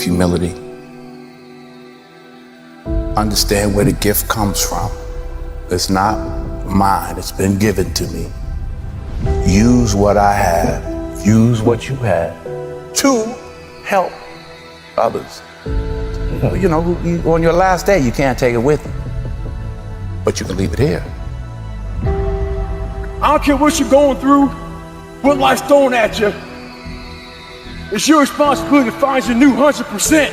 humility. Understand where the gift comes from. It's not mine, it's been given to me. Use what I have, use what you have to help others. You know, on your last day, you can't take it with you, but you can leave it here. I don't care what you're going through, what life's throwing at you. It's your responsibility to find your new 100%.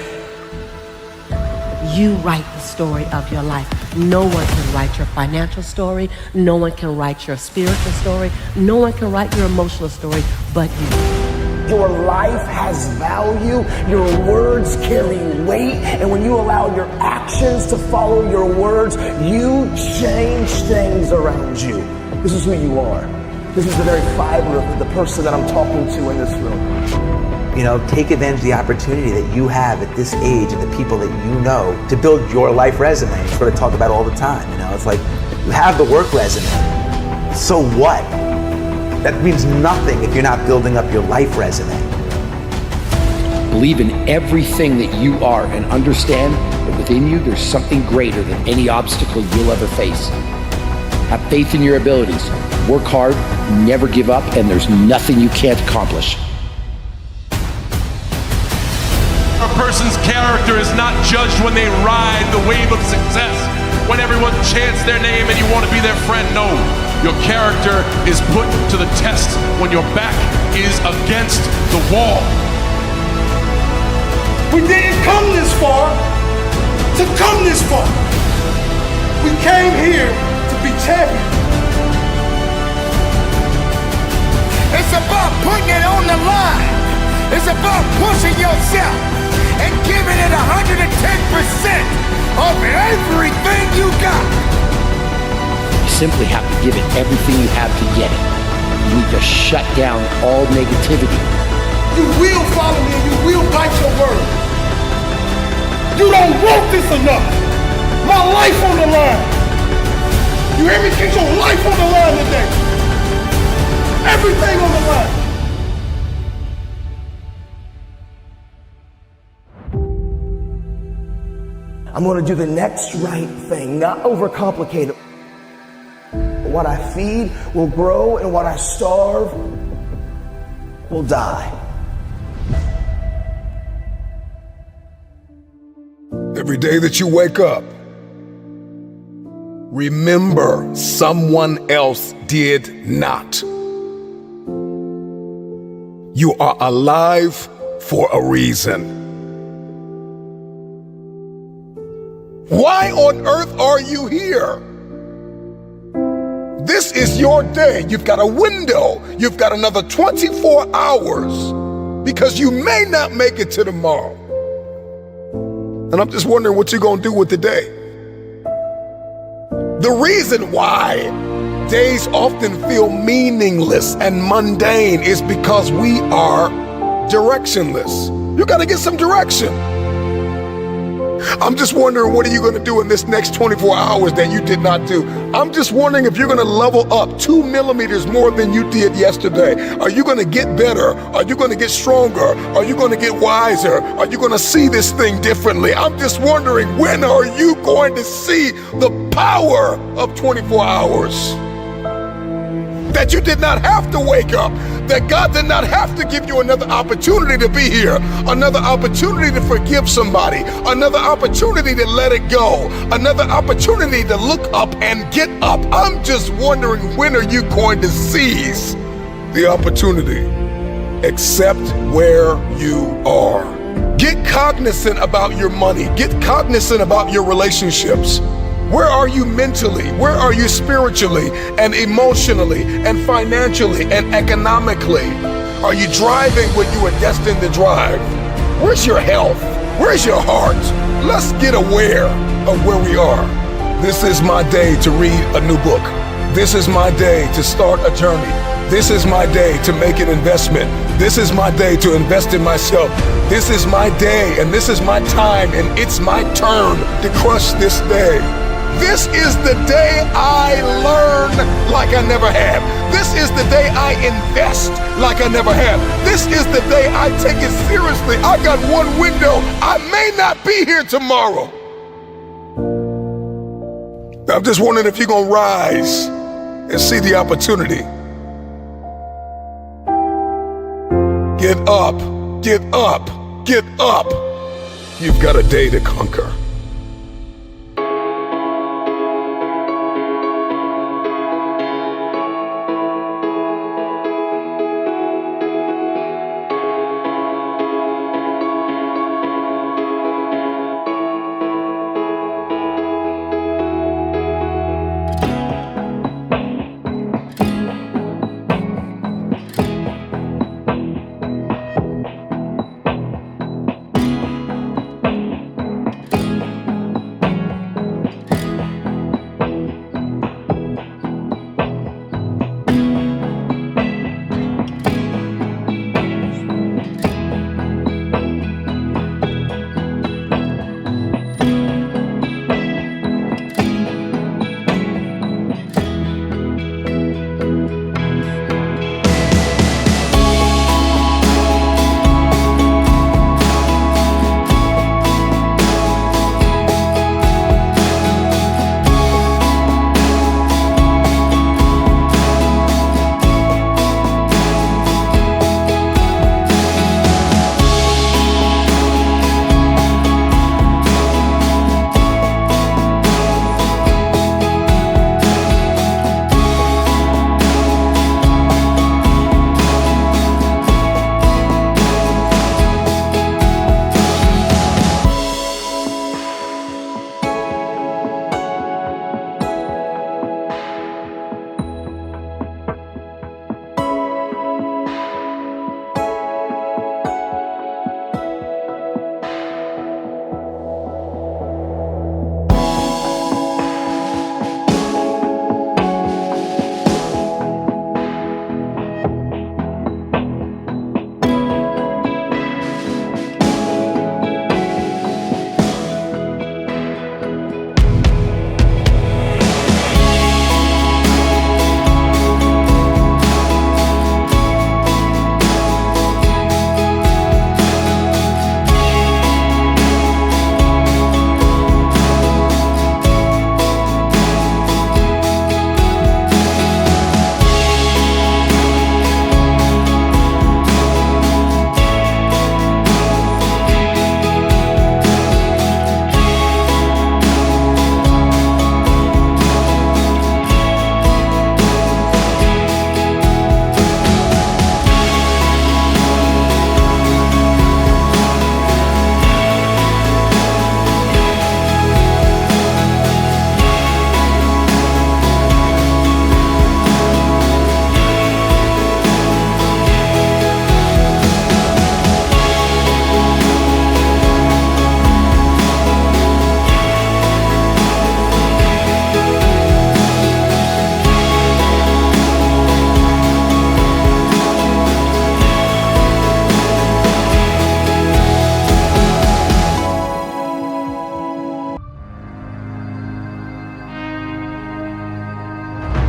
You write the story of your life. No one can write your financial story. No one can write your spiritual story. No one can write your emotional story but you. Your life has value, your words carry weight, and when you allow your actions to follow your words, you change things around you. This is who you are. This is the very fiber of the person that I'm talking to in this room. You know, take advantage of the opportunity that you have at this age and the people that you know to build your life resume. It's what I talk about all the time. You know, it's like you have the work resume. So what? That means nothing if you're not building up your life resume. Believe in everything that you are and understand that within you there's something greater than any obstacle you'll ever face. Have faith in your abilities. Work hard, never give up, and there's nothing you can't accomplish. A person's character is not judged when they ride the wave of success, when everyone chants their name and you want to be their friend. No, your character is put to the test when your back is against the wall. We didn't come this far to come this far. We came here to be champions. It's about putting it on the line. It's about pushing yourself and giving it 110% of everything you got. You simply have to give it everything you have to get it. You need to shut down all negativity. You will follow me and you will bite your word. You don't want this enough. My life on the line. You hear me? Get your life on the line today. Everything on the line. I'm going to do the next right thing, not overcomplicate it. What I feed will grow, and what I starve will die. Every day that you wake up, remember someone else did not. You are alive for a reason. Why on earth are you here? This is your day. You've got a window. You've got another 24 hours because you may not make it to tomorrow. And I'm just wondering what you're going to do with the day. The reason why days often feel meaningless and mundane is because we are directionless. You got to get some direction. I'm just wondering, what are you going to do in this next 24 hours that you did not do? I'm just wondering if you're going to level up 2 millimeters more than you did yesterday. Are you going to get better? Are you going to get stronger? Are you going to get wiser? Are you going to see this thing differently? I'm just wondering, when are you going to see the power of 24 hours? That you did not have to wake up, that God did not have to give you another opportunity to be here, another opportunity to forgive somebody, another opportunity to let it go, another opportunity to look up and get up. I'm just wondering, when are you going to seize the opportunity? Accept where you are. Get cognizant about your money. Get cognizant about your relationships. Where are you mentally? Where are you spiritually and emotionally and financially and economically? Are you driving what you are destined to drive? Where's your health? Where's your heart? Let's get aware of where we are. This is my day to read a new book. This is my day to start a journey. This is my day to make an investment. This is my day to invest in myself. This is my day and this is my time, and it's my turn to crush this day. This is the day I learn like I never have. This is the day I invest like I never have. This is the day I take it seriously. I got one window. I may not be here tomorrow. I'm just wondering if you're going to rise and see the opportunity. Get up, get up, get up. You've got a day to conquer.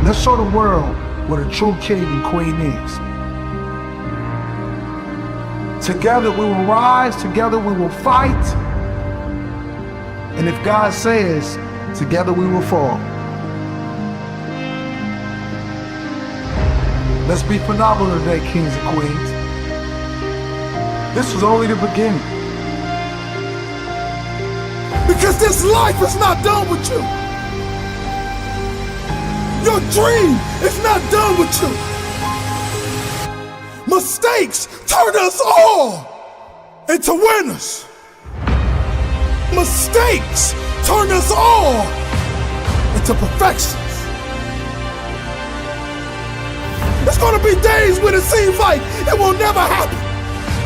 Let's show the world what a true king and queen is. Together we will rise, together we will fight. And if God says, together we will fall. Let's be phenomenal today, kings and queens. This is only the beginning. Because this life is not done with you. Your dream is not done with you. Mistakes turn us all into winners. Mistakes turn us all into perfections. There's gonna be days when it seems like it will never happen.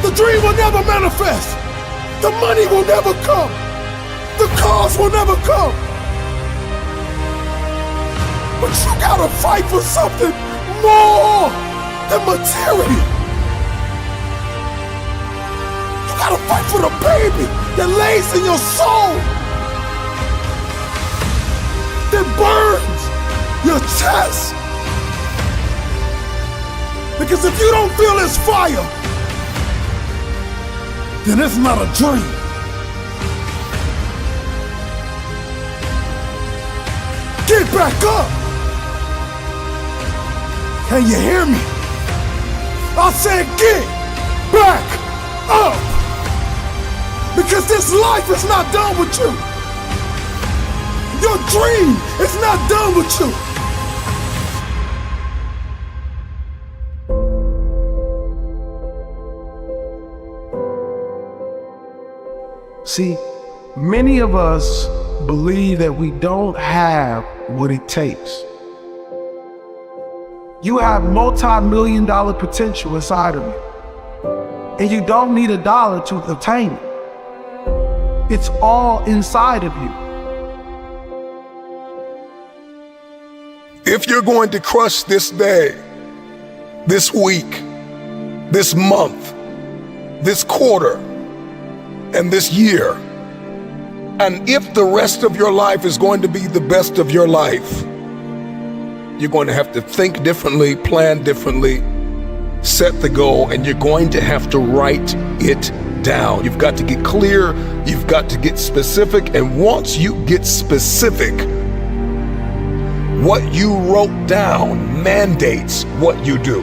The dream will never manifest. The money will never come. The cars will never come. But you gotta fight for something more than material. You gotta fight for the baby that lays in your soul, that burns your chest. Because if you don't feel this fire, then it's not a dream. Get back up. Can you hear me? I said get back up. Because this life is not done with you. Your dream is not done with you. See, many of us believe that we don't have what it takes. You have multi-million-dollar potential inside of you, and you don't need a dollar to obtain it. It's all inside of you. If you're going to crush this day, this week, this month, this quarter, and this year, and if the rest of your life is going to be the best of your life, you're going to have to think differently, plan differently, set the goal, and you're going to have to write it down. You've got to get clear, you've got to get specific, and once you get specific, what you wrote down mandates what you do.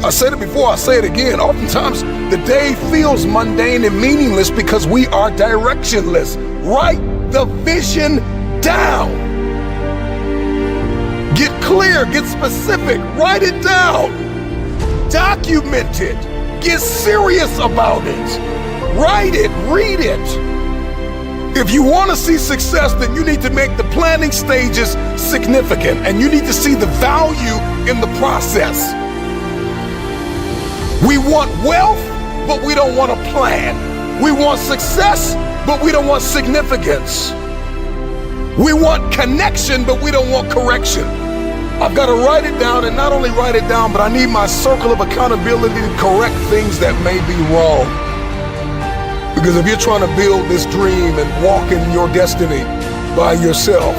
I said it before, I say it again. Oftentimes, the day feels mundane and meaningless because we are directionless. Write the vision down. Get clear, get specific, write it down. Document it. Get serious about it. Write it, read it. If you want to see success, then you need to make the planning stages significant, and you need to see the value in the process. We want wealth, but we don't want a plan. We want success, but we don't want significance. We want connection, but we don't want correction. I've got to write it down, and not only write it down, but I need my circle of accountability to correct things that may be wrong. Because if you're trying to build this dream and walk in your destiny by yourself,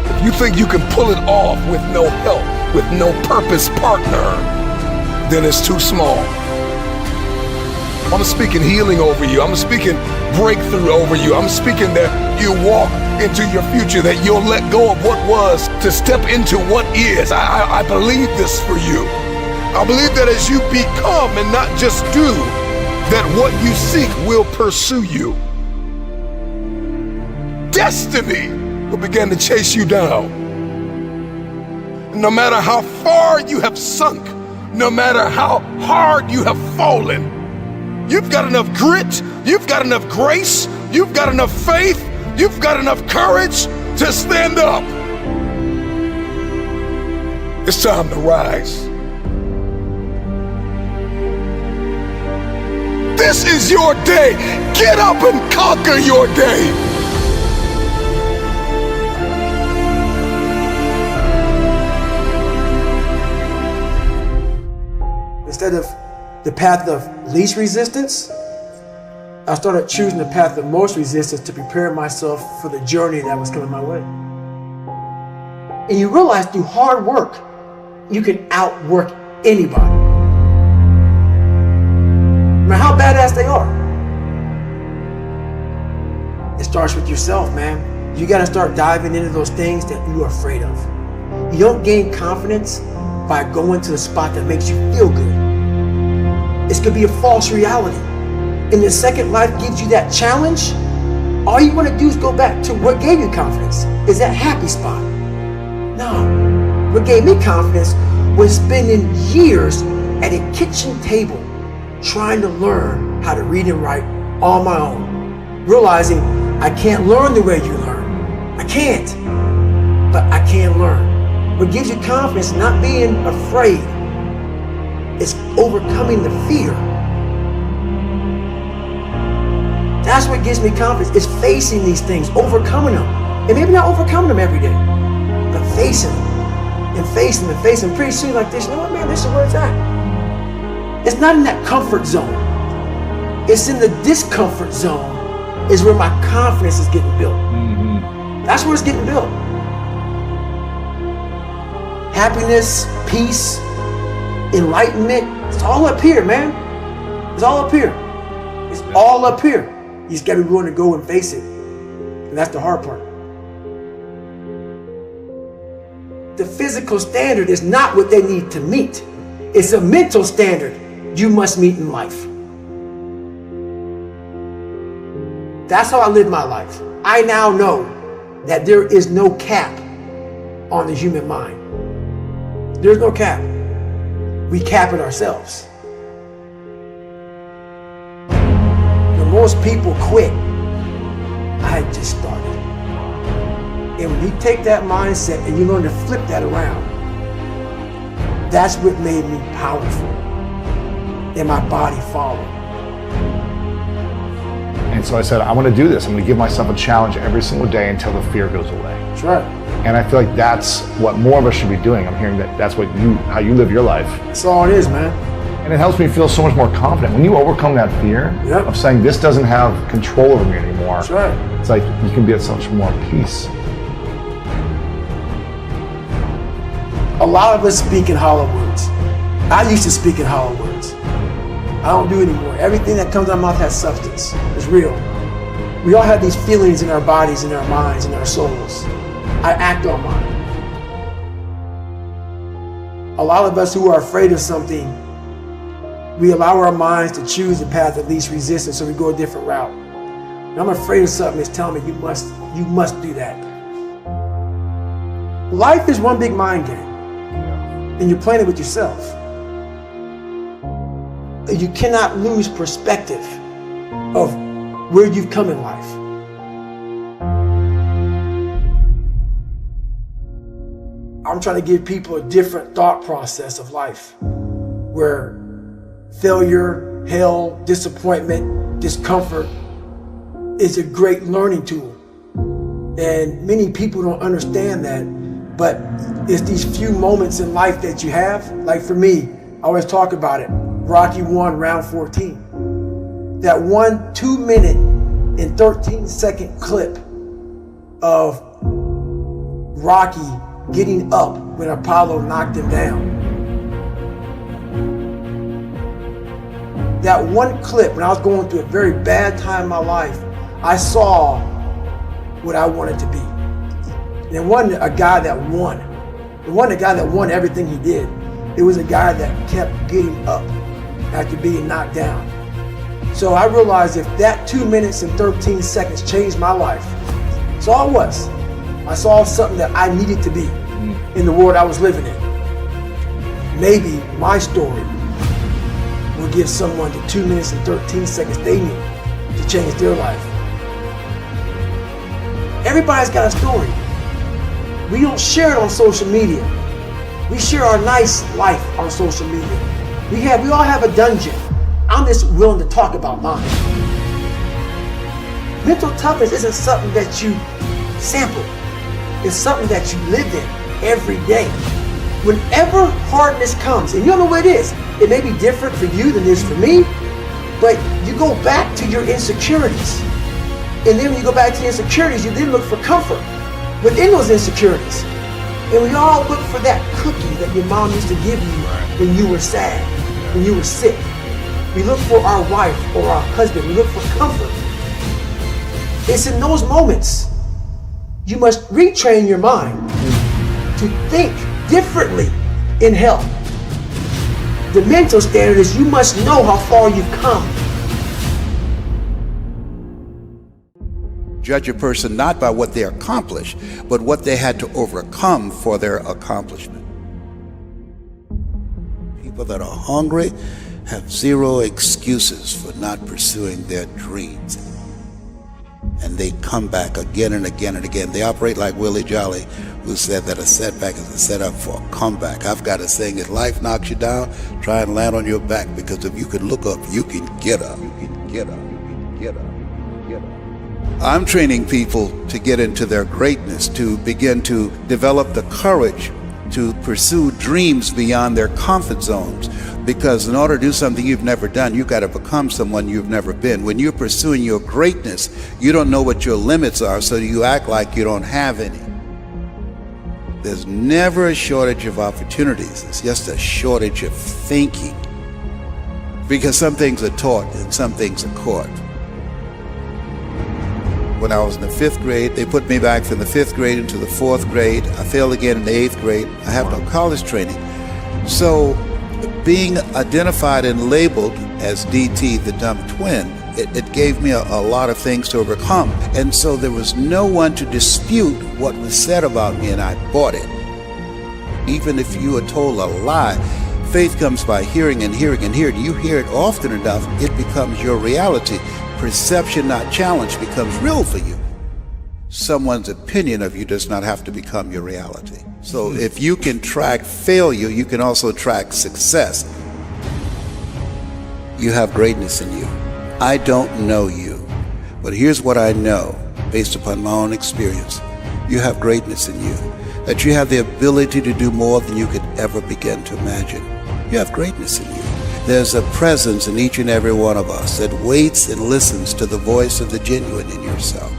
if you think you can pull it off with no help, with no purpose partner, then it's too small. I'm speaking healing over you. I'm speaking breakthrough over you. I'm speaking that you walk into your future, that you'll let go of what was to step into what is. I believe this for you. I believe that as you become and not just do, that what you seek will pursue you. Destiny will begin to chase you down. No matter how far you have sunk, no matter how hard you have fallen, you've got enough grit, you've got enough grace, you've got enough faith, you've got enough courage to stand up. It's time to rise. This is your day. Get up and conquer your day. Instead of the path of least resistance, I started choosing the path of most resistance to prepare myself for the journey that was coming my way. And you realize through hard work, you can outwork anybody. No matter how badass they are. It starts with yourself, man. You gotta start diving into those things that you are afraid of. You don't gain confidence by going to the spot that makes you feel good. It's gonna be a false reality. And the second life gives you that challenge, all you wanna do is go back to what gave you confidence. Is that happy spot? No. What gave me confidence was spending years at a kitchen table trying to learn how to read and write on my own. Realizing I can't learn the way you learn. I can't, but I can learn. What gives you confidence is not being afraid. It's overcoming the fear. That's what gives me confidence. It's facing these things, overcoming them. And maybe not overcoming them every day, but facing them and facing them and facing them. Pretty soon like this, you know what, man, this is where it's at. It's not in that comfort zone. It's in the discomfort zone is where my confidence is getting built. That's where it's getting built. happiness, peace, enlightenment. It's all up here, man. It's all up here. It's all up here. You just gotta be willing to go and face it. And that's the hard part. The physical standard is not what they need to meet. It's a mental standard you must meet in life. That's how I live my life. I now know that there is no cap on the human mind. There's no cap. We cap it ourselves. When most people quit, I had just started. And when you take that mindset and you learn to flip that around, that's what made me powerful. And my body followed. And so I said, I want to do this. I'm going to give myself a challenge every single day until the fear goes away. That's right. And I feel like that's what more of us should be doing. I'm hearing that that's how you live your life. That's all it is, man. And it helps me feel so much more confident. When you overcome that fear of saying this doesn't have control over me anymore, that's right. It's like you can be at so much more peace. A lot of us speak in hollow words. I used to speak in hollow words. I don't do it anymore. Everything that comes out of my mouth has substance. It's real. We all have these feelings in our bodies, in our minds, in our souls. I act on mine. A lot of us who are afraid of something, we allow our minds to choose the path of least resistance, so we go a different route. When I'm afraid of something, it's telling me you must do that. Life is one big mind game, and you're playing it with yourself. You cannot lose perspective of where you've come in life. I'm trying to give people a different thought process of life, where failure, hell, disappointment, discomfort is a great learning tool. And many people don't understand that, but it's these few moments in life that you have. Like for me, I always talk about it. Rocky 1, round 14. That 1 2-minute and 13-second clip of Rocky getting up when Apollo knocked him down. That one clip, when I was going through a very bad time in my life, I saw what I wanted to be. And it wasn't a guy that won. It wasn't a guy that won everything he did. It was a guy that kept getting up after being knocked down. So I realized if that 2 minutes and 13 seconds changed my life, that's all it was. I saw something that I needed to be in the world I was living in. Maybe my story will give someone the 2 minutes and 13 seconds they need to change their life. Everybody's got a story. We don't share it on social media. We share our nice life on social media. We all have a dungeon. I'm just willing to talk about mine. Mental toughness isn't something that you sample. It's something that you live in every day. Whenever hardness comes, and you don't know what it is, it may be different for you than it is for me, but you go back to your insecurities. And then when you go back to the insecurities, you then look for comfort within those insecurities. And we all look for that cookie that your mom used to give you when you were sad, when you were sick. We look for our wife or our husband. We look for comfort. It's in those moments you must retrain your mind to think differently in health. The mental standard is you must know how far you've come. Judge a person not by what they accomplish, but what they had to overcome for their accomplishment. People that are hungry have zero excuses for not pursuing their dreams. And they come back again and again and again. They operate like Willie Jolly, who said that a setback is a setup for a comeback. I've got a saying, if life knocks you down, try and land on your back, because if you can look up, you can get up. You can get up. You can get up. Get up. I'm training people to get into their greatness, to begin to develop the courage to pursue dreams beyond their comfort zones. Because in order to do something you've never done, you've got to become someone you've never been. When you're pursuing your greatness, you don't know what your limits are, so you act like you don't have any. There's never a shortage of opportunities. It's just a shortage of thinking. Because some things are taught and some things are caught. When I was in the 5th grade, they put me back from the 5th grade into the 4th grade. I failed again in the 8th grade. I have no college training. So being identified and labeled as DT, the dumb twin, it gave me a lot of things to overcome. And so there was no one to dispute what was said about me, and I bought it. Even if you are told a lie, faith comes by hearing and hearing and hearing. You hear it often enough, it becomes your reality. Perception, not challenge, becomes real for you. Someone's opinion of you does not have to become your reality. So if you can track failure, you can also track success. You have greatness in you. I don't know you, but here's what I know based upon my own experience. You have greatness in you, that you have the ability to do more than you could ever begin to imagine. You have greatness in you. There's a presence in each and every one of us that waits and listens to the voice of the genuine in yourself.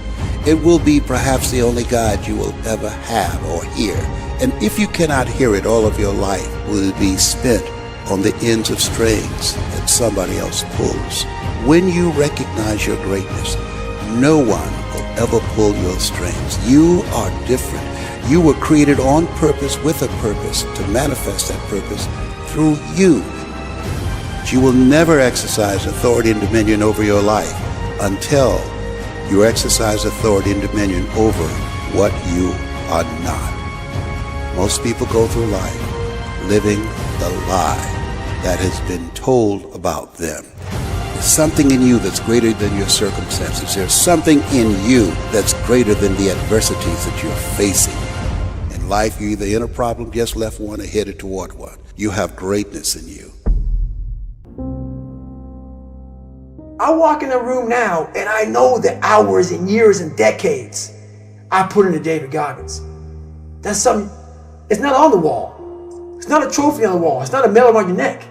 It will be perhaps the only God you will ever have or hear. And if you cannot hear it, all of your life will be spent on the ends of strings that somebody else pulls. When you recognize your greatness, no one will ever pull your strings. You are different. You were created on purpose with a purpose to manifest that purpose through you. You will never exercise authority and dominion over your life until you exercise authority and dominion over what you are not. Most people go through life living the lie that has been told about them. There's something in you that's greater than your circumstances. There's something in you that's greater than the adversities that you're facing. In life, you're either in a problem, just left one, or headed toward one. You have greatness in you. I walk in a room now and I know the hours and years and decades I put into David Goggins. That's something, it's not on the wall. It's not a trophy on the wall. It's not a medal around your neck.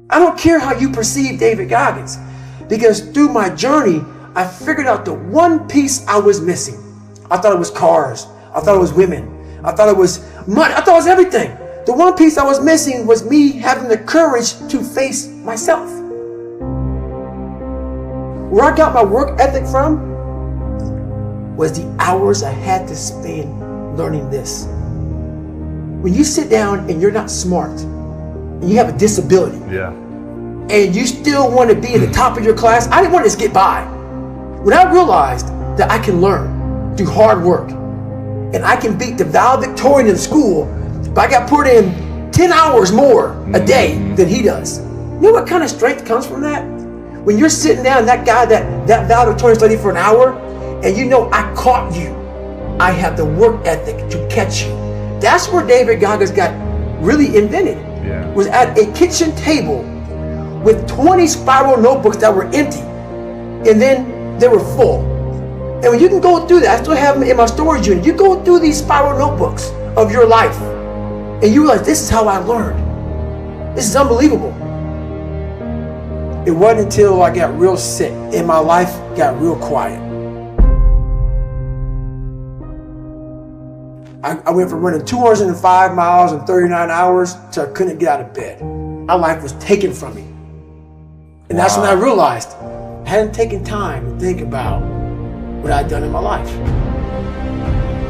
I don't care how you perceive David Goggins, because through my journey, I figured out the one piece I was missing. I thought it was cars. I thought it was women. I thought it was money. I thought it was everything. The one piece I was missing was me having the courage to face myself. Where I got my work ethic from was the hours I had to spend learning this. When you sit down and you're not smart, and you have a disability, and you still want to be at the top of your class, I didn't want to just get by. When I realized that I can learn through hard work, and I can beat the valedictorian in school, but I got put in 10 hours more a day than he does. You know what kind of strength comes from that? When you're sitting down, that guy that valedictorian studied for an hour, and you know I caught you. I have the work ethic to catch you. That's where David Goggins got really invented. Was at a kitchen table with 20 spiral notebooks that were empty, and then they were full. And when you can go through that, I still have them in my storage unit. You go through these spiral notebooks of your life, and you realize this is how I learned. This is unbelievable. It wasn't until I got real sick and my life got real quiet. I went from running 205 miles in 39 hours to I couldn't get out of bed. My life was taken from me. And that's when I realized I hadn't taken time to think about what I'd done in my life.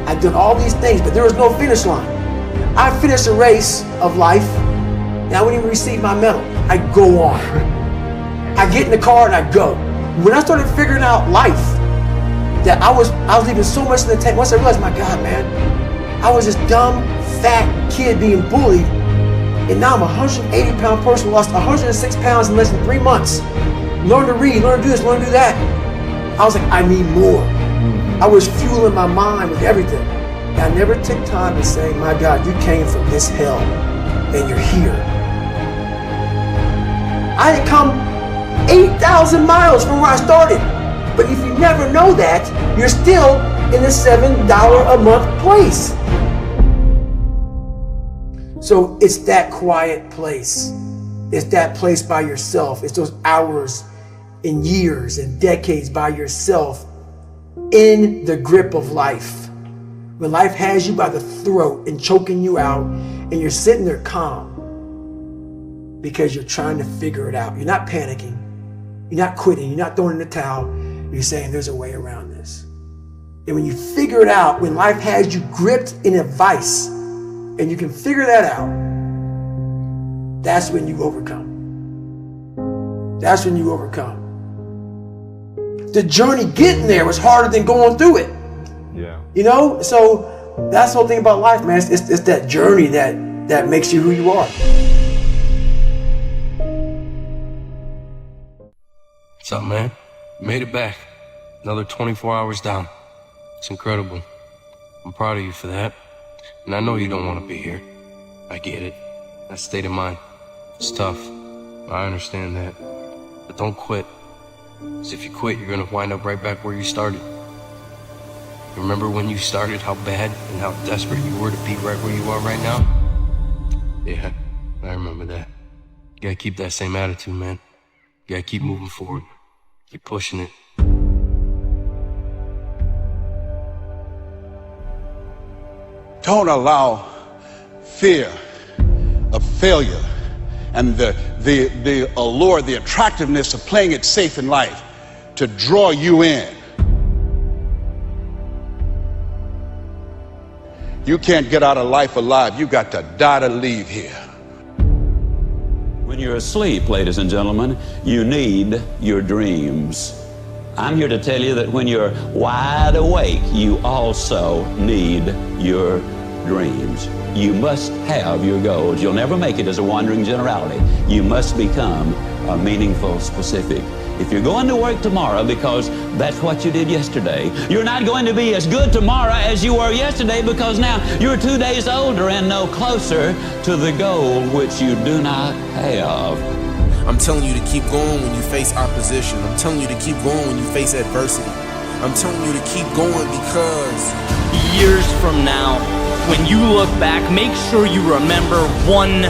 I'd done all these things, but there was no finish line. I finished a race of life, and I wouldn't even receive my medal. I'd go on. I get in the car and I go. When I started figuring out life, that I was leaving so much in the tank. Once I realized, my God, man, I was this dumb, fat kid being bullied, and now I'm a 180-pound person who lost 106 pounds in less than 3 months. Learn to read, learn to do this, learn to do that. I was like, I need more. I was fueling my mind with everything. And I never took time to say, my God, you came from this hell, and you're here. I had come 8,000 miles from where I started. But if you never know that, you're still in the $7 a month place. So it's that quiet place. It's that place by yourself. It's those hours and years and decades by yourself in the grip of life When life has you by the throat and choking you out, and you're sitting there calm because you're trying to figure it out. You're not panicking. You're not quitting. You're not throwing in the towel. You're saying there's a way around this. And when you figure it out, when life has you gripped in a vice, and you can figure that out, that's when you overcome. That's when you overcome. The journey getting there was harder than going through it. Yeah. You know, so that's the whole thing about life, man. It's that journey that makes you who you are. What's up, man? Made it back. Another 24 hours down. It's incredible. I'm proud of you for that. And I know you don't want to be here. I get it. That state of mind. It's tough. I understand that. But don't quit. Because if you quit, you're going to wind up right back where you started. Remember when you started, how bad and how desperate you were to be right where you are right now? Yeah, I remember that. You gotta keep that same attitude, man. You gotta keep moving forward. Keep pushing it. Don't allow fear of failure and the allure, the attractiveness of playing it safe in life to draw you in. You can't get out of life alive. You got to die to leave here. When you're asleep, ladies and gentlemen, you need your dreams. I'm here to tell you that when you're wide awake, you also need your dreams. You must have your goals. You'll never make it as a wandering generality. You must become a meaningful specific. If you're going to work tomorrow because that's what you did yesterday, you're not going to be as good tomorrow as you were yesterday because now you're 2 days older and no closer to the goal which you do not have. I'm telling you to keep going when you face opposition. I'm telling you to keep going when you face adversity. I'm telling you to keep going because years from now, when you look back, make sure you remember one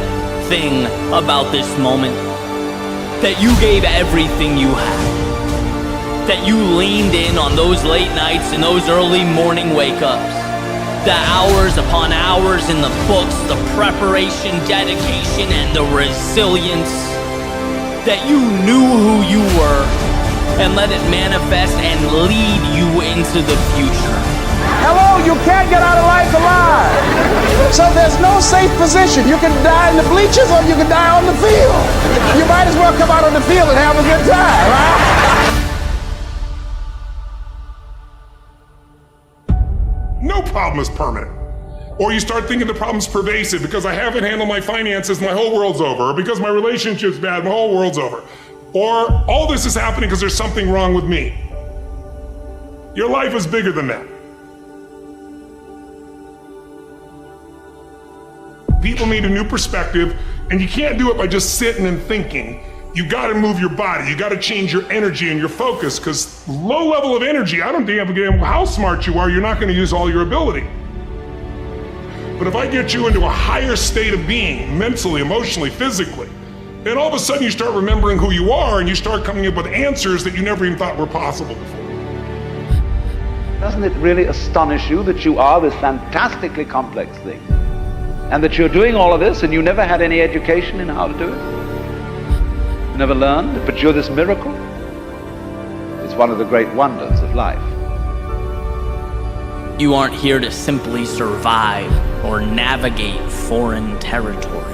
thing about this moment. That you gave everything you had. That you leaned in on those late nights and those early morning wake-ups. The hours upon hours in the books, the preparation, dedication, and the resilience. That you knew who you were and let it manifest and lead you into the future. Hello, you can't get out of life alive. So there's no safe position. You can die in the bleachers or you can die on the field. You might as well come out on the field and have a good time, right? No problem is permanent. Or you start thinking the problem's pervasive because I haven't handled my finances, my whole world's over. Or because my relationship's bad, my whole world's over. Or all this is happening because there's something wrong with me. Your life is bigger than that. People need a new perspective, and you can't do it by just sitting and thinking. You gotta move your body, you gotta change your energy and your focus, because low level of energy, I don't give a damn how smart you are, you're not gonna use all your ability. But if I get you into a higher state of being, mentally, emotionally, physically, then all of a sudden you start remembering who you are and you start coming up with answers that you never even thought were possible before. Doesn't it really astonish you that you are this fantastically complex thing? And that you're doing all of this and you never had any education in how to do it? You never learned, but you're this miracle? It's one of the great wonders of life. You aren't here to simply survive or navigate foreign territory.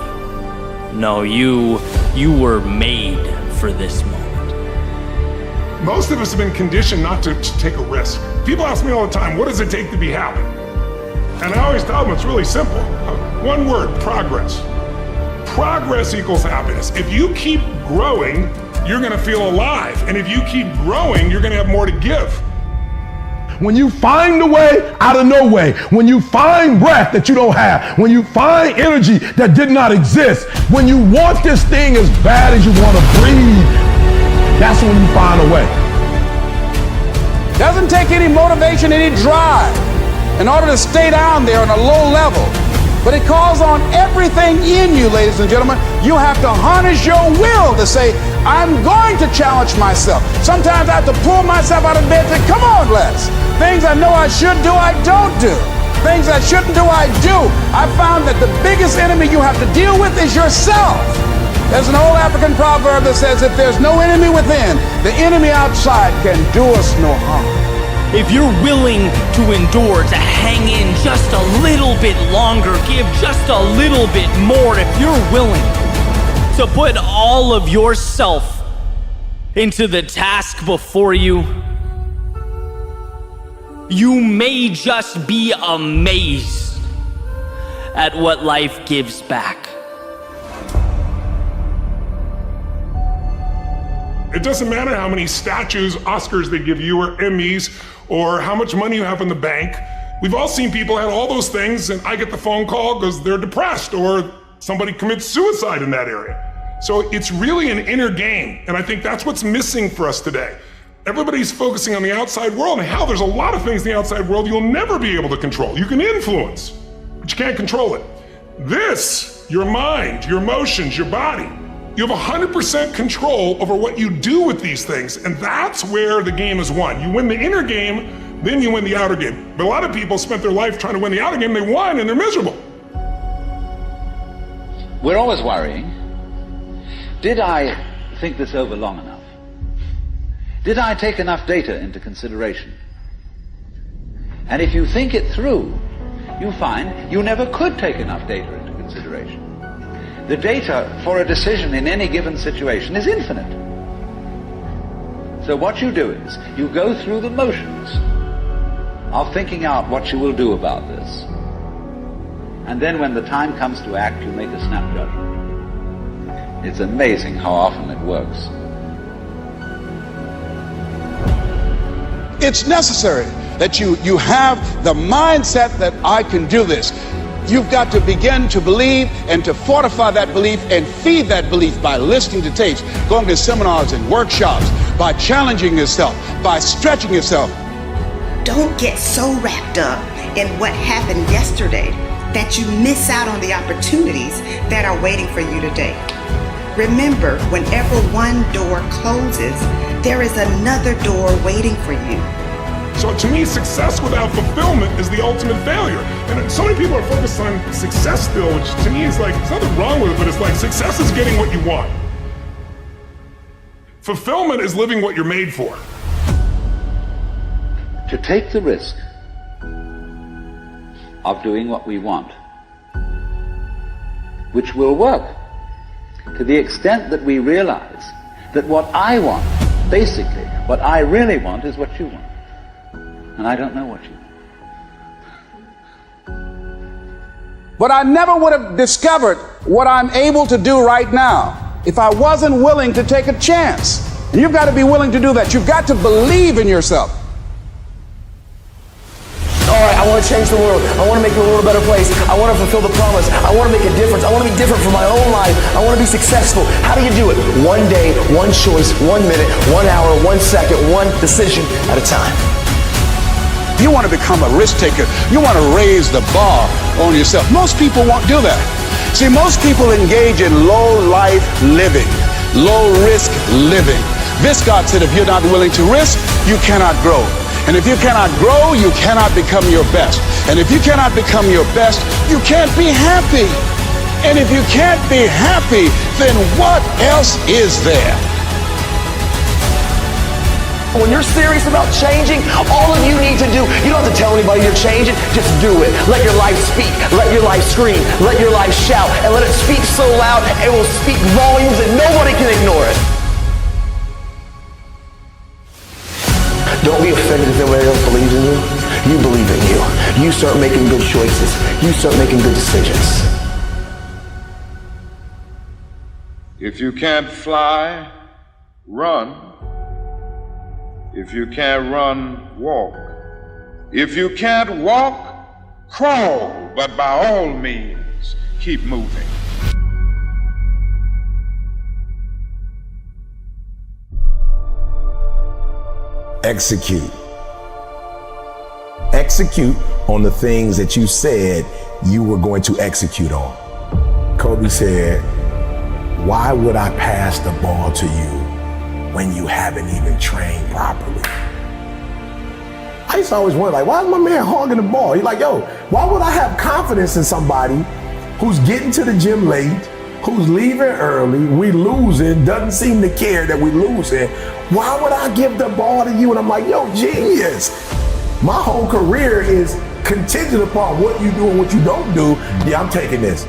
No, you were made for this moment. Most of us have been conditioned not to take a risk. People ask me all the time, what does it take to be happy? And I always tell them it's really simple. One word, progress. Progress equals happiness. If you keep growing, you're gonna feel alive. And if you keep growing, you're gonna have more to give. When you find a way out of no way, when you find breath that you don't have, when you find energy that did not exist, when you want this thing as bad as you want to breathe, that's when you find a way. Doesn't take any motivation, any drive in order to stay down there on a low level. But it calls on everything in you, ladies and gentlemen. You have to harness your will to say, I'm going to challenge myself. Sometimes I have to pull myself out of bed and say, come on, Les. Things I know I should do, I don't do. Things I shouldn't do, I do. I found that the biggest enemy you have to deal with is yourself. There's an old African proverb that says, if there's no enemy within, the enemy outside can do us no harm. If you're willing to endure, to hang in just a little bit longer, give just a little bit more, if you're willing to put all of yourself into the task before you, you may just be amazed at what life gives back. It doesn't matter how many statues, Oscars they give you, or Emmys, or how much money you have in the bank. We've all seen people have all those things, and I get the phone call because they're depressed, or somebody commits suicide in that area. So it's really an inner game, and I think that's what's missing for us today. Everybody's focusing on the outside world, and hell, there's a lot of things in the outside world you'll never be able to control. You can influence, but you can't control it. This, your mind, your emotions, your body, you have 100% control over what you do with these things, and that's where the game is won. You win the inner game, then you win the outer game. But a lot of people spent their life trying to win the outer game, they won, and they're miserable. We're always worrying. Did I think this over long enough? Did I take enough data into consideration? And if you think it through, you find you never could take enough data into consideration. The data for a decision in any given situation is infinite. So what you do is, you go through the motions of thinking out what you will do about this. And then when the time comes to act, you make a snap judgment. It's amazing how often it works. It's necessary that you have the mindset that I can do this. You've got to begin to believe and to fortify that belief and feed that belief by listening to tapes, going to seminars and workshops, by challenging yourself, by stretching yourself. Don't get so wrapped up in what happened yesterday that you miss out on the opportunities that are waiting for you today. Remember, whenever one door closes, there is another door waiting for you. So to me, success without fulfillment is the ultimate failure. And so many people are focused on success still, which to me is like, there's nothing wrong with it, but it's like success is getting what you want. Fulfillment is living what you're made for. To take the risk of doing what we want, which will work to the extent that we realize that what I want, basically, what I really want is what you want. And I don't know what you want. But I never would have discovered what I'm able to do right now if I wasn't willing to take a chance. And you've got to be willing to do that. You've got to believe in yourself. All right, I want to change the world. I want to make the world a better place. I want to fulfill the promise. I want to make a difference. I want to be different for my own life. I want to be successful. How do you do it? One day, one choice, 1 minute, 1 hour, 1 second, one decision at a time. You want to become a risk taker. You want to raise the bar on yourself. Most people won't do that. See, most people engage in low life living, low risk living. Viscott said if you're not willing to risk, you cannot grow. And if you cannot grow, you cannot become your best. And if you cannot become your best, you can't be happy. And if you can't be happy, then what else is there? When you're serious about changing, all of you need to do, you don't have to tell anybody you're changing, just do it. Let your life speak, let your life scream, let your life shout, and let it speak so loud it will speak volumes that nobody can ignore it. Don't be offended if nobody else believes in you. You believe in you. You start making good choices. You start making good decisions. If you can't fly, run. If you can't run, walk. If you can't walk, crawl. But by all means, keep moving. Execute. Execute on the things that you said you were going to execute on. Kobe said, "Why would I pass the ball to you when you haven't even trained properly?" I used to always wonder, like, why is my man hogging the ball? He's like, yo, why would I have confidence in somebody who's getting to the gym late, who's leaving early, we losing, doesn't seem to care that we losing? Why would I give the ball to you? And I'm like, yo, genius. My whole career is contingent upon what you do and what you don't do. Yeah, I'm taking this.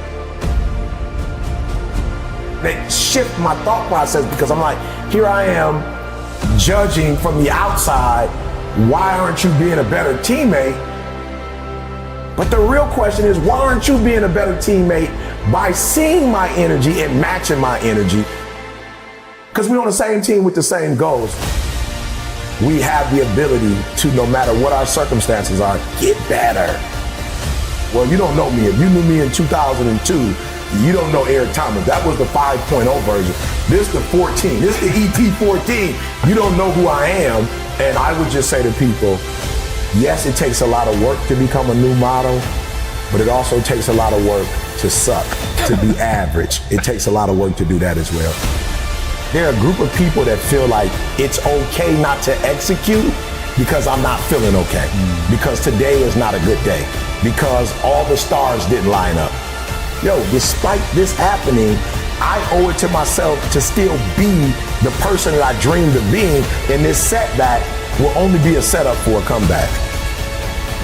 They shift my thought process because I'm like, here I am judging from the outside, why aren't you being a better teammate? But the real question is, why aren't you being a better teammate by seeing my energy and matching my energy? Because we're on the same team with the same goals. We have the ability to, no matter what our circumstances are, get better. Well, you don't know me. If you knew me in 2002, you don't know Eric Thomas. That was the 5.0 version. This is the 14. This is the ET14. You don't know who I am. And I would just say to people, yes, it takes a lot of work to become a new model, but it also takes a lot of work to suck, to be average. It takes a lot of work to do that as well. There are a group of people that feel like it's okay not to execute because I'm not feeling okay, because today is not a good day, because all the stars didn't line up. Yo, despite this happening, I owe it to myself to still be the person that I dreamed of being, and this setback will only be a setup for a comeback.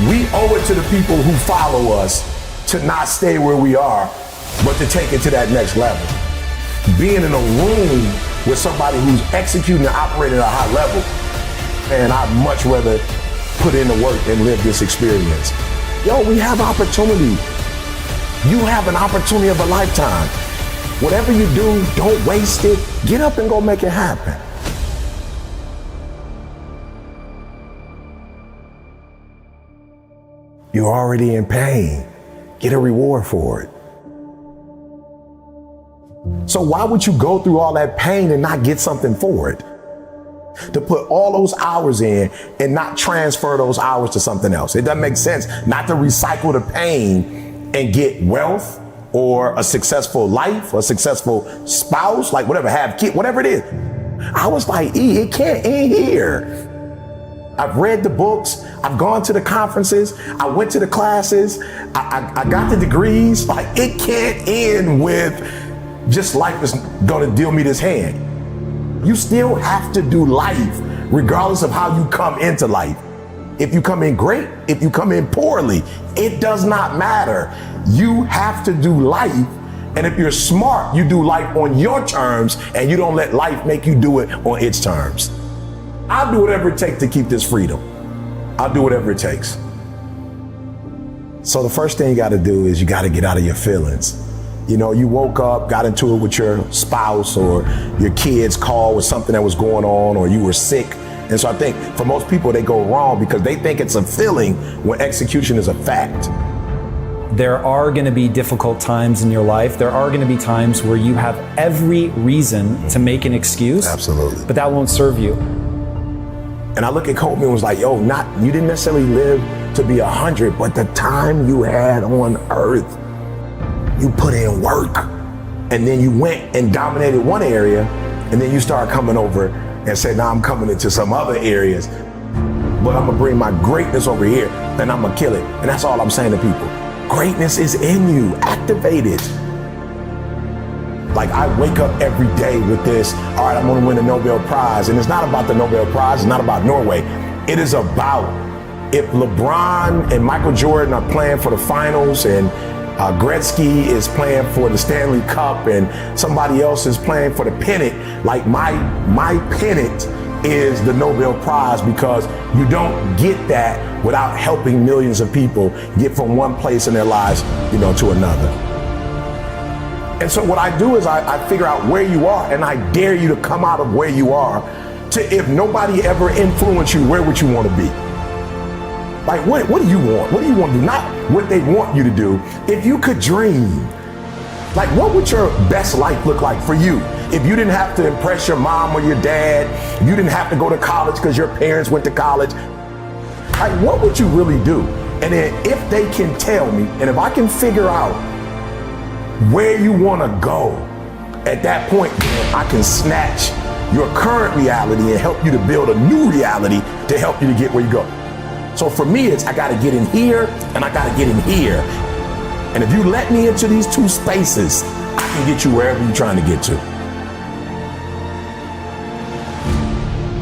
We owe it to the people who follow us to not stay where we are, but to take it to that next level. Being in a room with somebody who's executing and operating at a high level, man, I'd much rather put in the work and live this experience. Yo, we have opportunity. You have an opportunity of a lifetime. Whatever you do, don't waste it. Get up and go make it happen. You're already in pain. Get a reward for it. So why would you go through all that pain and not get something for it? To put all those hours in and not transfer those hours to something else. It doesn't make sense not to recycle the pain and get wealth or a successful life or a successful spouse, like whatever, have kids, whatever it is. I was like, it can't end here. I've read the books. I've gone to the conferences. I went to the classes. I got the degrees. Like, it can't end with just life is gonna deal me this hand. You still have to do life regardless of how you come into life. If you come in great, if you come in poorly, it does not matter. You have to do life. And if you're smart, you do life on your terms and you don't let life make you do it on its terms. I'll do whatever it takes to keep this freedom. I'll do whatever it takes. So the first thing you got to do is you got to get out of your feelings. You know, you woke up, got into it with your spouse or your kids called with something that was going on, or you were sick. And so I think for most people, they go wrong because they think it's a feeling when execution is a fact. There are going to be difficult times in your life. There are going to be times where you have every reason to make an excuse. Absolutely. But that won't serve you. And I look at Kobe and was like, yo, you didn't necessarily live to be 100, but the time you had on earth, you put in work. And then you went and dominated one area, and then you start coming over and say, now I'm coming into some other areas, but I'm gonna bring my greatness over here and I'm gonna kill it. And that's all I'm saying to people. Greatness is in you, activate it. Like, I wake up every day with this, all right, I'm gonna win a Nobel Prize. And it's not about the Nobel Prize, it's not about Norway. It is about if LeBron and Michael Jordan are playing for the finals and Gretzky is playing for the Stanley Cup and somebody else is playing for the pennant, like my pennant is the Nobel Prize, because you don't get that without helping millions of people get from one place in their lives, to another. And so what I do is I figure out where you are, and I dare you to come out of where you are to, if nobody ever influenced you, where would you want to be? Like, what do you want? What do you want to do? Not what they want you to do. If you could dream, like, what would your best life look like for you? If you didn't have to impress your mom or your dad, you didn't have to go to college because your parents went to college, like, what would you really do? And then if they can tell me, and if I can figure out where you want to go, at that point, I can snatch your current reality and help you to build a new reality to help you to get where you go. So for me, it's I gotta get in here and I gotta get in here. And if you let me into these two spaces, I can get you wherever you're trying to get to.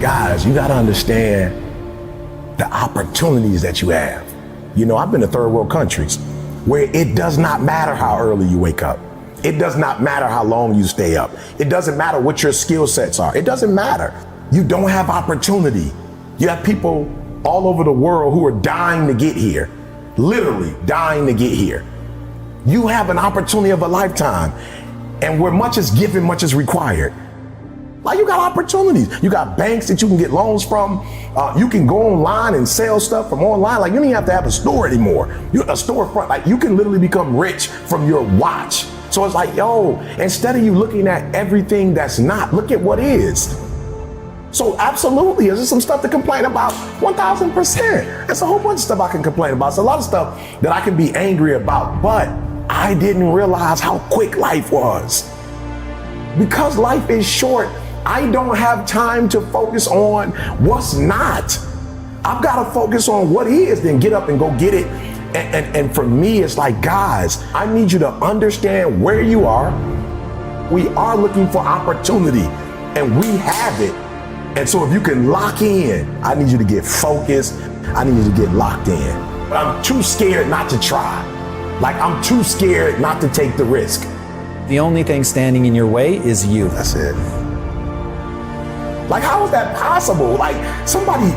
Guys, you gotta understand the opportunities that you have. You know, I've been to third world countries where it does not matter how early you wake up. It does not matter how long you stay up. It doesn't matter what your skill sets are. It doesn't matter. You don't have opportunity. You have people all over the world who are dying to get here, literally dying to get here. You have an opportunity of a lifetime, and where much is given, much is required. Like, you got opportunities. You got banks that you can get loans from. You can go online and sell stuff from online. Like, you don't even have to have a store anymore. You're a storefront. Like, you can literally become rich from your watch. So it's like, yo, instead of you looking at everything that's not, look at what is. So absolutely, is there some stuff to complain about? 1000%. There's a whole bunch of stuff I can complain about. It's a lot of stuff that I can be angry about, but I didn't realize how quick life was. Because life is short, I don't have time to focus on what's not. I've got to focus on what is, then get up and go get it. And for me, it's like, guys, I need you to understand where you are. We are looking for opportunity, and we have it. And so if you can lock in, I need you to get focused. I need you to get locked in. But I'm too scared not to try. Like, I'm too scared not to take the risk. The only thing standing in your way is you. That's it. Like, how is that possible? Like, somebody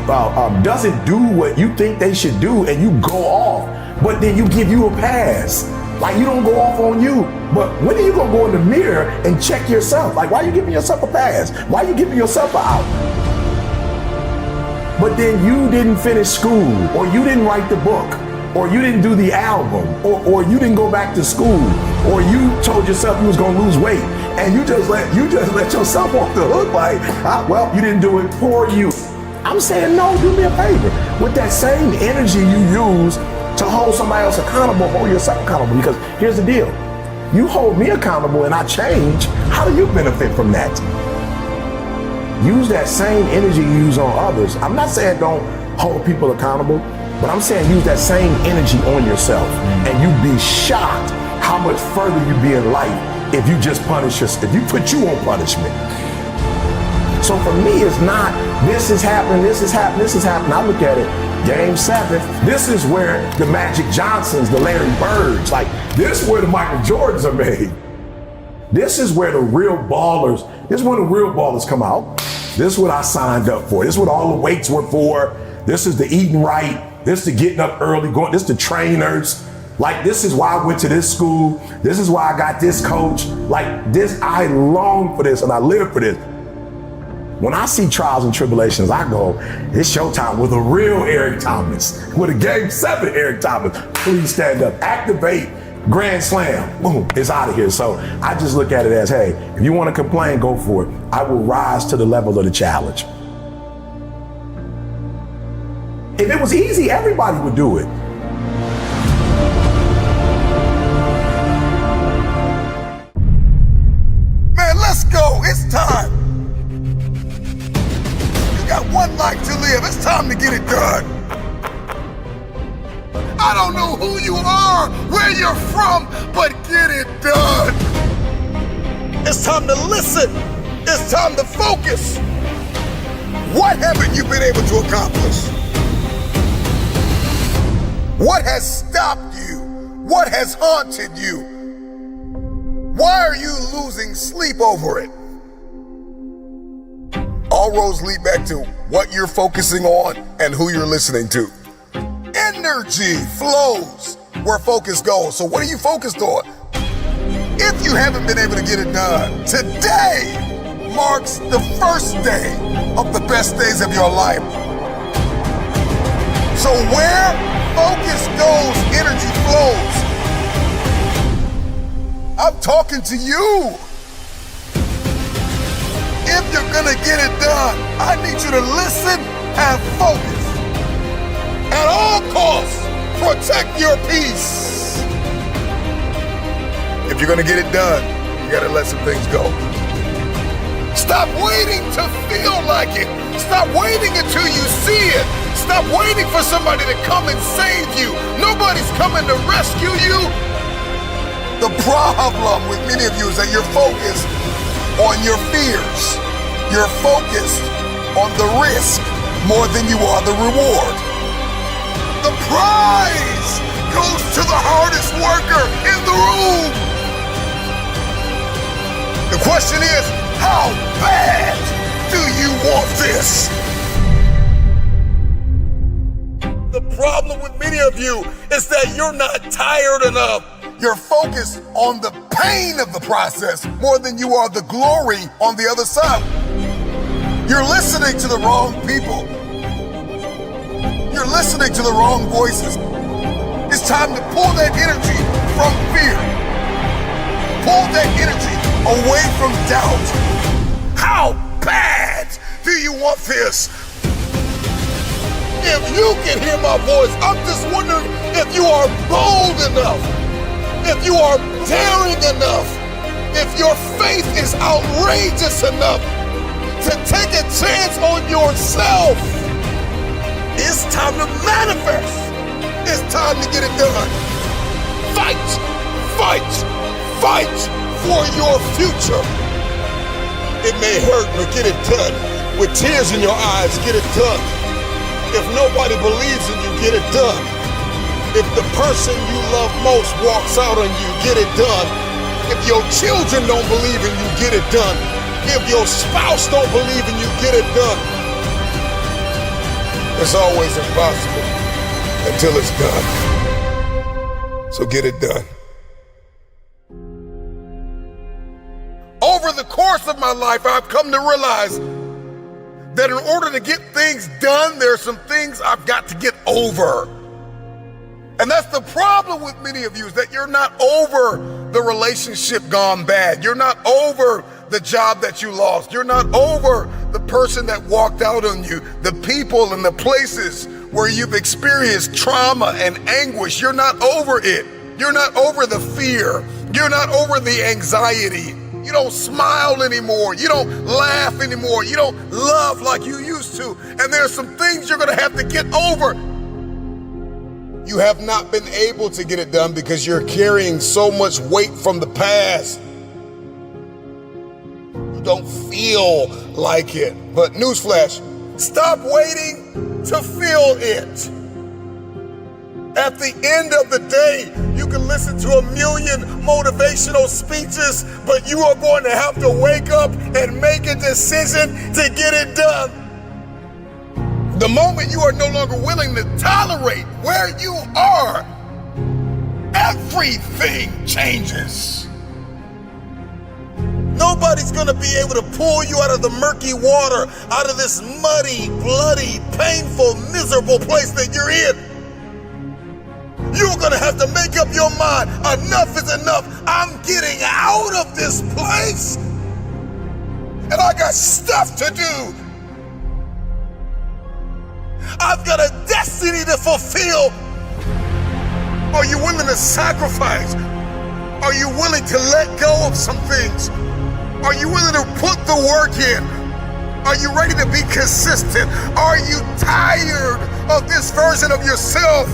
doesn't do what you think they should do and you go off, but then you give you a pass. Like, you don't go off on you. But when are you gonna go in the mirror and check yourself? Like, why are you giving yourself a pass? Why are you giving yourself an out? But then you didn't finish school, or you didn't write the book, or you didn't do the album, or you didn't go back to school, or you told yourself you was gonna lose weight, and you just let yourself off the hook. Like, well, you didn't do it for you. I'm saying, no, do me a favor. With that same energy you use to hold somebody else accountable, hold yourself accountable. Because here's the deal. You hold me accountable and I change. How do you benefit from that? Use that same energy you use on others. I'm not saying don't hold people accountable, but I'm saying use that same energy on yourself. And you'd be shocked how much further you'd be in life if you just punish yourself, if you put you on punishment. So for me, it's not, this is happening, this is happening, this is happening. I look at it, Game 7, this is where the Magic Johnsons, the Larry Birds, like, this is where the Michael Jordans are made. This is where the real ballers, this is when the real ballers come out. This is what I signed up for. This is what all the weights were for. This is the eating right. This is the getting up early, going, this is the trainers. Like, this is why I went to this school. This is why I got this coach. Like, this, I long for this and I live for this. When I see trials and tribulations, I go, it's showtime with a real Eric Thomas, with a Game 7 Eric Thomas. Please stand up, activate, grand slam, boom, it's out of here. So I just look at it as, hey, if you want to complain, go for it. I will rise to the level of the challenge. If it was easy, everybody would do it. Man, let's go, it's time. Got one life to live. It's time to get it done. I don't know who you are, where you're from, but get it done. It's time to listen. It's time to focus. What haven't you been able to accomplish? What has stopped you? What has haunted you? Why are you losing sleep over it? All roads lead back to what you're focusing on and who you're listening to. Energy flows where focus goes. So what are you focused on? If you haven't been able to get it done, today marks the first day of the best days of your life. So where focus goes, energy flows. I'm talking to you. If you're gonna get it done, I need you to listen and focus. At all costs, protect your peace. If you're gonna get it done, you gotta let some things go. Stop waiting to feel like it. Stop waiting until you see it. Stop waiting for somebody to come and save you. Nobody's coming to rescue you. The problem with many of you is that you're focused on your fears. You're focused on the risk more than you are the reward. The prize goes to the hardest worker in the room. The question is, how bad do you want this? The problem with many of you is that you're not tired enough. You're focused on the pain of the process more than you are the glory on the other side. You're listening to the wrong people. You're listening to the wrong voices. It's time to pull that energy from fear. Pull that energy away from doubt. How bad do you want this? If you can hear my voice, I'm just wondering if you are bold enough, if you are daring enough, if your faith is outrageous enough to take a chance on yourself. It's time to manifest. It's time to get it done. Fight, fight, fight for your future. It may hurt, but get it done. With tears in your eyes, get it done. If nobody believes in you, get it done. If the person you love most walks out on you, get it done. If your children don't believe in you, get it done. If your spouse don't believe in you, get it done. It's always impossible until it's done. So get it done. Over the course of my life, I've come to realize that in order to get things done, there are some things I've got to get over. And that's the problem with many of you, is that you're not over the relationship gone bad. You're not over the job that you lost. You're not over the person that walked out on you, the people and the places where you've experienced trauma and anguish. You're not over it. You're not over the fear. You're not over the anxiety. You don't smile anymore. You don't laugh anymore. You don't love like you used to. And there's some things you're going to have to get over. You have not been able to get it done because you're carrying so much weight from the past. You don't feel like it. But newsflash, stop waiting to feel it. At the end of the day, you can listen to 1,000,000 motivational speeches, but you are going to have to wake up and make a decision to get it done. The moment you are no longer willing to tolerate where you are, everything changes. Nobody's gonna be able to pull you out of the murky water, out of this muddy, bloody, painful, miserable place that you're in. You're gonna have to make up your mind. Enough is enough. I'm getting out of this place. And I got stuff to do. I've got a destiny to fulfill. Are you willing to sacrifice? Are you willing to let go of some things? Are you willing to put the work in? Are you ready to be consistent? Are you tired of this version of yourself?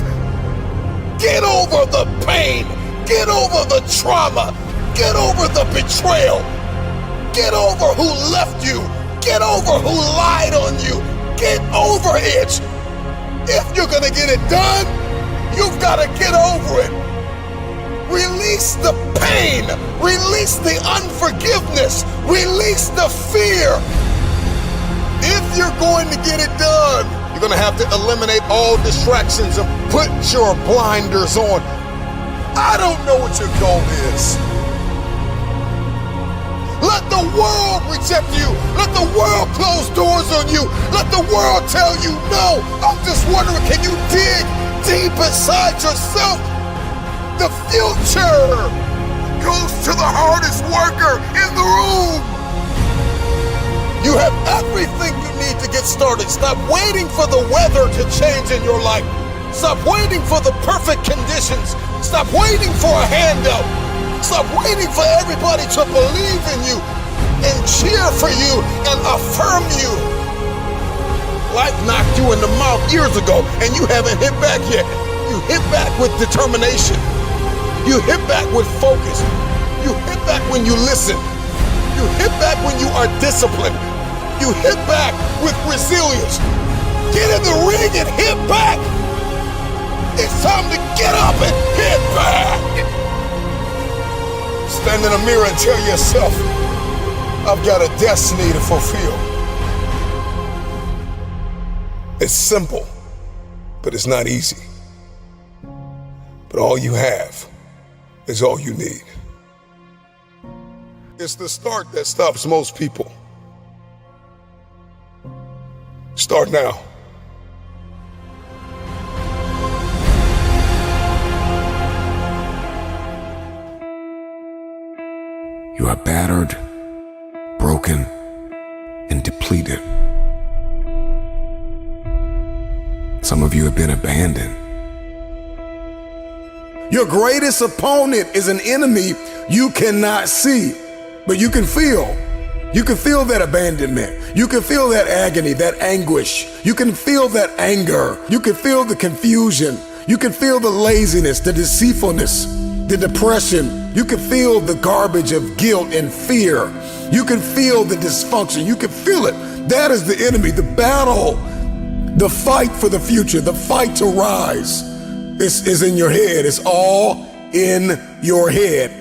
Get over the pain. Get over the trauma. Get over the betrayal. Get over who left you. Get over who lied on you. Get over it. If you're gonna get it done, you've gotta get over it. Release the pain. Release the unforgiveness. Release the fear. If you're going to get it done, you're gonna have to eliminate all distractions and put your blinders on. I don't know what your goal is. Let the world reject you. Let the world close doors on you. Let the world tell you no. I'm just wondering, can you dig deep inside yourself? The future goes to the hardest worker in the room. You have everything you need to get started. Stop waiting for the weather to change in your life. Stop waiting for the perfect conditions. Stop waiting for a handout. Stop waiting for everybody to believe in you and cheer for you and affirm you. life knocked you in the mouth years ago and you haven't hit back yet. You hit back with determination. You hit back with focus. You hit back when you listen. You hit back when you are disciplined. You hit back with resilience. Get in the ring and hit back. It's time to get up and hit back. Stand in a mirror and tell yourself, I've got a destiny to fulfill. It's simple, but it's not easy. But all you have is all you need. It's the start that stops most people. Start now. You are battered, broken, and depleted. Some of you have been abandoned. Your greatest opponent is an enemy you cannot see, but you can feel. You can feel that abandonment. You can feel that agony, that anguish. You can feel that anger. You can feel the confusion. You can feel the laziness, the deceitfulness, the depression. You can feel the garbage of guilt and fear. You can feel the dysfunction. You can feel it. That is the enemy, the battle, the fight for the future, the fight to rise. This is in your head. It's all in your head.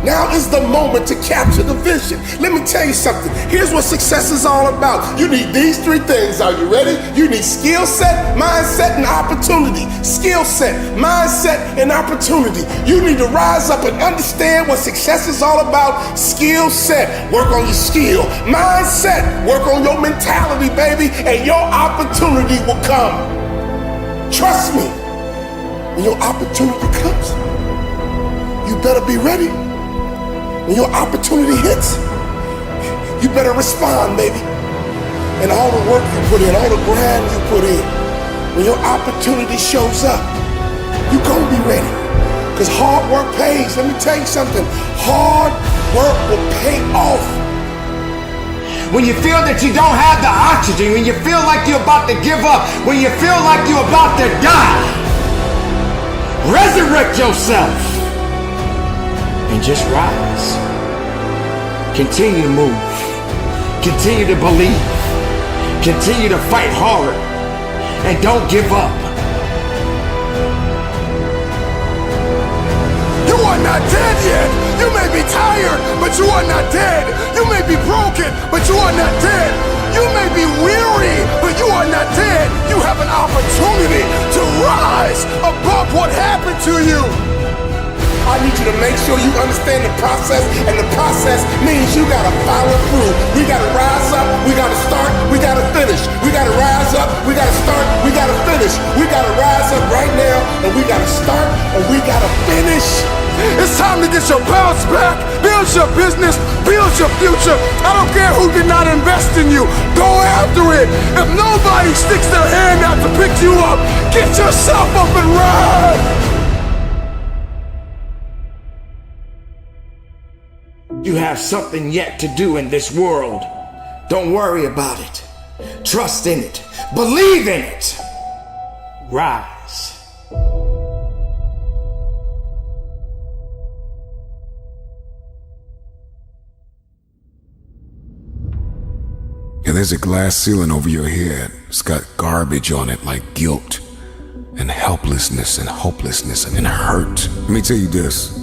Now is the moment to capture the vision. Let me tell you something. Here's what success is all about. You need these three things. Are you ready? You need skill set, mindset, and opportunity. Skill set, mindset, and opportunity. You need to rise up and understand what success is all about. Skill set, work on your skill. Mindset, work on your mentality, baby, and your opportunity will come. Trust me, when your opportunity comes, you better be ready. When your opportunity hits, you better respond, baby. And all the work you put in, all the grind you put in, when your opportunity shows up, you gonna be ready. Because hard work pays. Let me tell you something. Hard work will pay off. When you feel that you don't have the oxygen, when you feel like you're about to give up, when you feel like you're about to die, resurrect yourself. And just rise. Continue to move. Continue to believe. Continue to fight hard. And don't give up. You are not dead yet. You may be tired, but you are not dead. You may be broken, but you are not dead. You may be weary, but you are not dead. You have an opportunity to rise above what happened to you. I need you to make sure you understand the process, and the process means you gotta follow through. We gotta rise up, we gotta start, we gotta finish. We gotta rise up, we gotta start, we gotta finish. We gotta rise up right now, and we gotta start, and we gotta finish. It's time to get your bounce back, build your business, build your future. I don't care who did not invest in you, go after it. If nobody sticks their hand out to pick you up, get yourself up and ride. You have something yet to do in this world. Don't worry about it. Trust in it. Believe in it. Rise. Yeah, there's a glass ceiling over your head. It's got garbage on it like guilt and helplessness and hopelessness and hurt. Let me tell you this.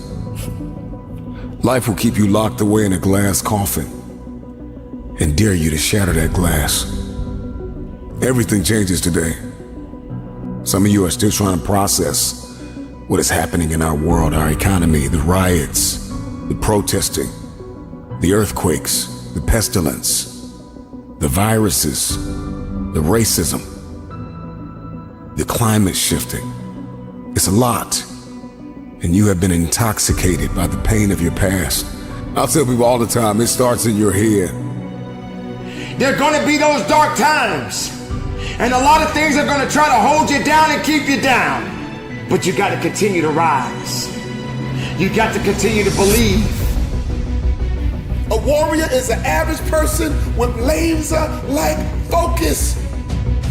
Life will keep you locked away in a glass coffin and dare you to shatter that glass. Everything changes today. Some of you are still trying to process what is happening in our world, our economy, the riots, the protesting, the earthquakes, the pestilence, the viruses, the racism, the climate shifting. It's a lot. And you have been intoxicated by the pain of your past. I'll tell people all the time, it starts in your head. There are going to be those dark times. And a lot of things are going to try to hold you down and keep you down. But you got to continue to rise. You got to continue to believe. A warrior is an average person with laser-like focus.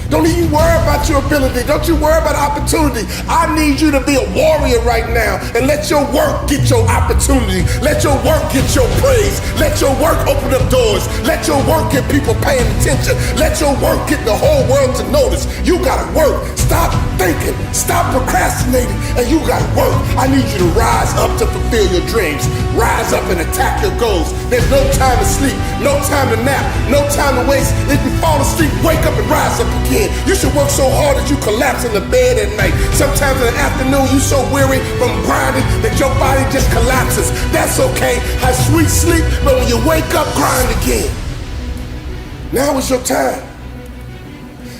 Don't even worry about your ability. Don't you worry about opportunity. I need you to be a warrior right now and let your work get your opportunity. Let your work get your praise. Let your work open up doors. Let your work get people paying attention. Let your work get the whole world to notice. You gotta work. Stop thinking. Stop procrastinating. And you gotta work. I need you to rise up to fulfill your dreams. Rise up and attack your goals. There's no time to sleep. No time to nap. No time to waste. If you fall asleep, wake up and rise up again. You should work so hard that you collapse in the bed at night. Sometimes in the afternoon, you're so weary from grinding that your body just collapses. That's okay. Have sweet sleep, but when you wake up, grind again. Now is your time.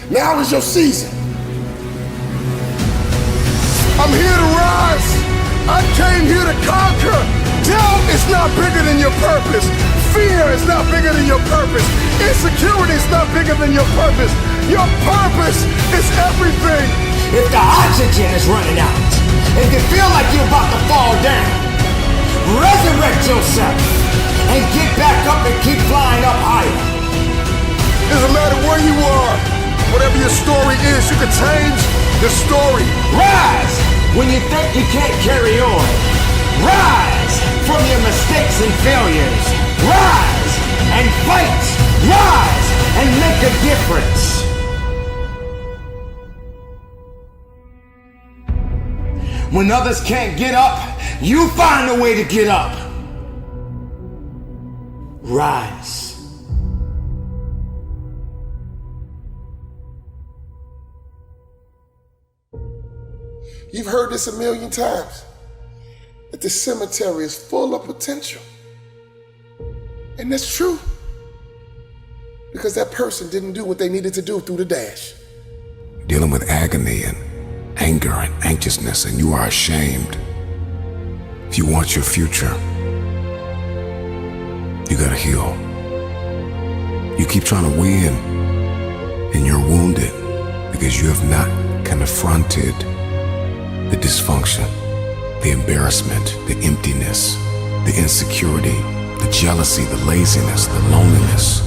Now is your season. I'm here to rise. I came here to conquer. Doubt is not bigger than your purpose. Fear is not bigger than your purpose. Insecurity is not bigger than your purpose. Your purpose is everything. If the oxygen is running out, if you feel like you're about to fall down, resurrect yourself and get back up and keep flying up higher. Doesn't matter where you are, whatever your story is, you can change the story. Rise when you think you can't carry on. Rise from your mistakes and failures. Rise and fight. Rise and make a difference. When others can't get up, you find a way to get up. Rise. You've heard this a million times, that the cemetery is full of potential. And that's true, because that person didn't do what they needed to do through the dash. Dealing with agony and anger and anxiousness, and you are ashamed. If you want your future, you gotta heal. You keep trying to win, and you're wounded because you have not confronted the dysfunction, the embarrassment, the emptiness, the insecurity, the jealousy, the laziness, the loneliness.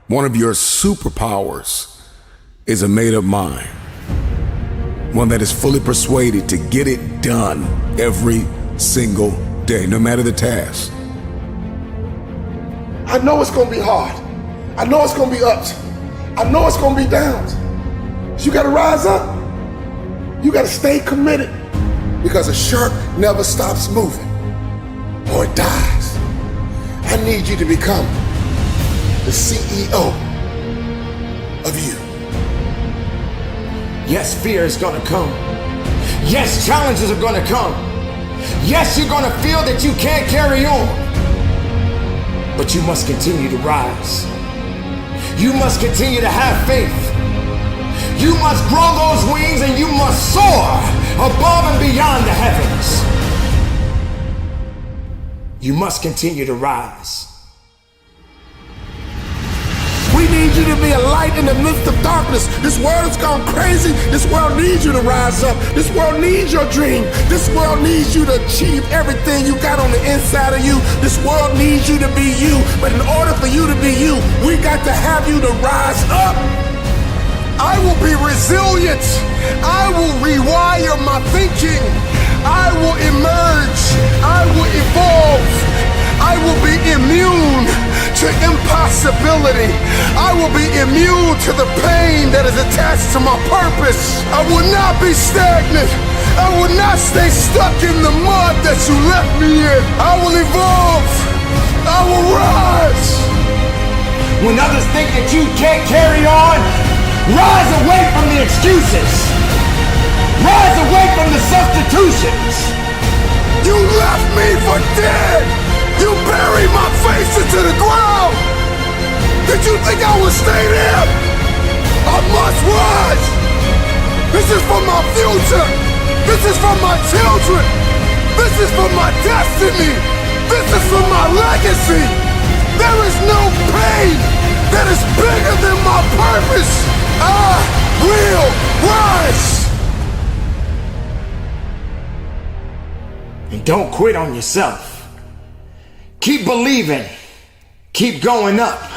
One of your superpowers is a made-up mind. One that is fully persuaded to get it done every single day, no matter the task. I know it's gonna be hard. I know it's gonna be ups. I know it's gonna be downs. So you gotta rise up. You gotta stay committed, because a shark never stops moving or it dies. I need you to become the CEO of you. Yes, fear is gonna come. Yes, challenges are gonna come. Yes, you're gonna feel that you can't carry on. But you must continue to rise. You must continue to have faith. You must grow those wings and you must soar above and beyond the heavens. You must continue to rise. We need you to be a light in the midst of darkness. This world has gone crazy. This world needs you to rise up. This world needs your dream. This world needs you to achieve everything you got on the inside of you. This world needs you to be you. But in order for you to be you, we got to have you to rise up. I will be resilient. I will rewire my thinking. I will emerge. I will evolve. I will be immune to impossibility. I will be immune to the pain that is attached to my purpose. I will not be stagnant. I will not stay stuck in the mud that you left me in. I will evolve. I will rise. When others think that you can't carry on, rise away from the excuses. Rise away from the substitutions. You left me for dead. You buried my face into the ground. Did you think I would stay there? I must rise. This is for my future. This is for my children. This is for my destiny. This is for my legacy. There is no pain that is bigger than my purpose. I will rise. And don't quit on yourself. Keep believing. Keep going up.